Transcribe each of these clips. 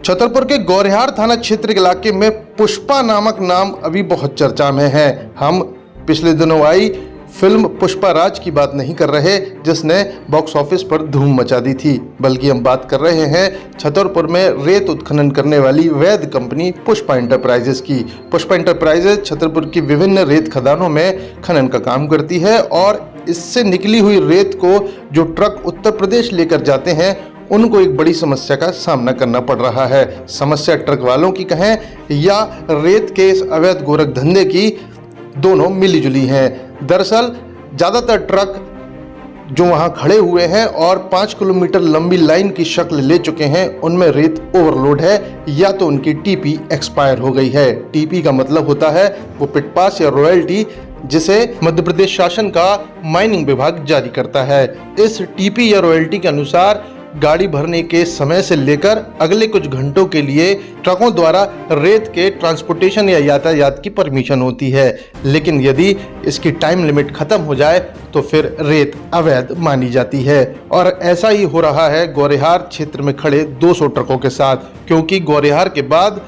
छतरपुर के गौरिहार थाना क्षेत्र के इलाके में पुष्पा नामक नाम अभी बहुत चर्चा में है। हम पिछले दिनों आई फिल्म पुष्पा राज की बात नहीं कर रहे जिसने बॉक्स ऑफिस पर धूम मचा दी थी, बल्कि हम बात कर रहे हैं छतरपुर में रेत उत्खनन करने वाली वैध कंपनी पुष्पा इंटरप्राइजेस की। पुष्पा इंटरप्राइजेस छतरपुर की विभिन्न रेत खदानों में खनन का काम करती है और इससे निकली हुई रेत को जो ट्रक उत्तर प्रदेश लेकर जाते हैं उनको एक बड़ी समस्या का सामना करना पड़ रहा है। समस्या ट्रक वालों की कहें या रेत के इस अवैध गोरख धंधे की, दोनों मिली जुली हैं। दरअसल ज़्यादातर ट्रक जो वहां खड़े हुए हैं और 5 किलोमीटर लंबी लाइन की शक्ल ले चुके हैं, उनमें रेत ओवरलोड है या तो उनकी टीपी एक्सपायर हो गई है। टीपी का मतलब होता है वो पिट पास या रॉयल्टी, जिसे मध्य प्रदेश शासन का माइनिंग विभाग जारी करता है। इस टीपी या रॉयल्टी के अनुसार गाड़ी भरने के समय से लेकर अगले कुछ घंटों के लिए ट्रकों द्वारा रेत के ट्रांसपोर्टेशन या यातायात की परमिशन होती है, लेकिन यदि इसकी टाइम लिमिट खत्म हो जाए तो फिर रेत अवैध मानी जाती है। और ऐसा ही हो रहा है गौरिहार क्षेत्र में खड़े 200 ट्रकों के साथ, क्योंकि गौरिहार के बाद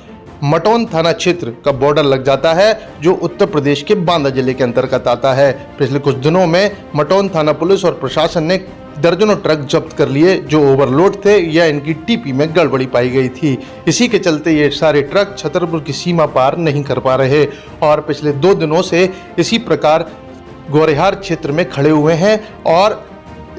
मटौन थाना क्षेत्र का बॉर्डर लग जाता है जो उत्तर प्रदेश के बांदा जिले के अंतर्गत आता है। पिछले कुछ दिनों में मटौन थाना पुलिस और प्रशासन ने दर्जनों ट्रक जब्त कर लिए जो ओवरलोड थे या इनकी टीपी में गड़बड़ी पाई गई थी। इसी के चलते ये सारे ट्रक छतरपुर की सीमा पार नहीं कर पा रहे और पिछले 2 दिनों से इसी प्रकार गौरिहार क्षेत्र में खड़े हुए हैं और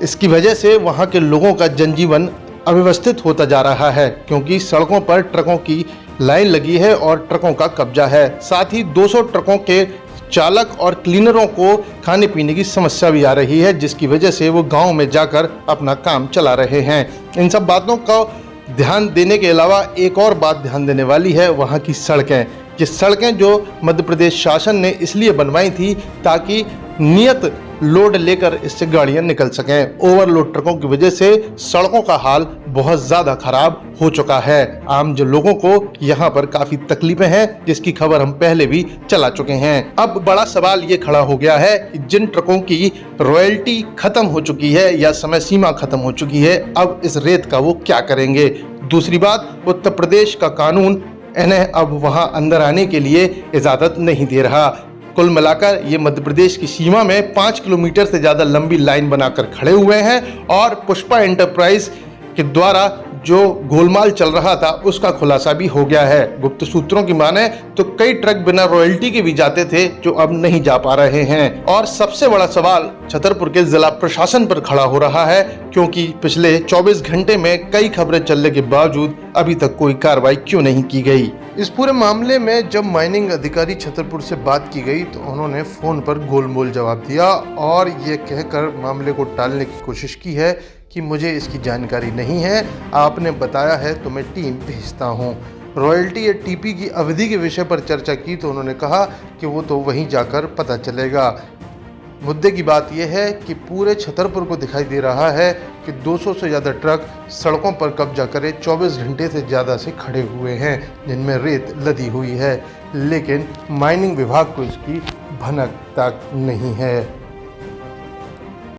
इसकी वजह से वहाँ के लोगों का जनजीवन अव्यवस्थित होता जा रहा है, क्योंकि सड़कों पर ट्रकों की लाइन लगी है और ट्रकों का कब्जा है। साथ ही 200 ट्रकों के चालक और क्लीनरों को खाने पीने की समस्या भी आ रही है, जिसकी वजह से वो गांव में जाकर अपना काम चला रहे हैं। इन सब बातों का ध्यान देने के अलावा एक और बात ध्यान देने वाली है, वहाँ की सड़कें। ये सड़कें जो मध्य प्रदेश शासन ने इसलिए बनवाई थी ताकि नियत लोड लेकर इससे गाड़ियां निकल सकें। ओवरलोड ट्रकों की वजह से सड़कों का हाल बहुत ज़्यादा खराब हो चुका है। आम जो लोगों को यहाँ पर काफ़ी तकलीफें हैं, जिसकी खबर हम पहले भी चला चुके हैं। अब बड़ा सवाल ये खड़ा हो गया है कि जिन ट्रकों की रॉयल्टी खत्म हो चुकी है या समय सीमा खत्म हो चुकी है, अब इस रेत का वो क्या करेंगे। दूसरी बात, उत्तर प्रदेश का कानून इन्हें अब वहाँ अंदर आने के लिए इजाज़त नहीं दे रहा। कुल मिलाकर ये मध्य प्रदेश की सीमा में 5 किलोमीटर से ज़्यादा लंबी लाइन बनाकर खड़े हुए हैं और पुष्पा एंटरप्राइज के द्वारा जो गोलमाल चल रहा था उसका खुलासा भी हो गया है। गुप्त सूत्रों की माने तो कई ट्रक बिना रॉयल्टी के भी जाते थे जो अब नहीं जा पा रहे हैं। और सबसे बड़ा सवाल छतरपुर के जिला प्रशासन पर खड़ा हो रहा है, क्योंकि पिछले 24 घंटे में कई खबरें चलने के बावजूद अभी तक कोई कार्रवाई क्यों नहीं की गई। इस पूरे मामले में जब माइनिंग अधिकारी छतरपुर से बात की गई तो उन्होंने फोन पर गोलमोल जवाब दिया और ये कहकर मामले को टालने की कोशिश की है कि मुझे इसकी जानकारी नहीं है, आपने बताया है तो मैं टीम भेजता हूँ। रॉयल्टी या टीपी की अवधि के विषय पर चर्चा की तो उन्होंने कहा कि वो तो वहीं जाकर पता चलेगा। मुद्दे की बात यह है कि पूरे छतरपुर को दिखाई दे रहा है कि 200 से ज़्यादा ट्रक सड़कों पर कब्जा करे 24 घंटे से ज़्यादा से खड़े हुए हैं, जिनमें रेत लदी हुई है, लेकिन माइनिंग विभाग को इसकी भनक तक नहीं है।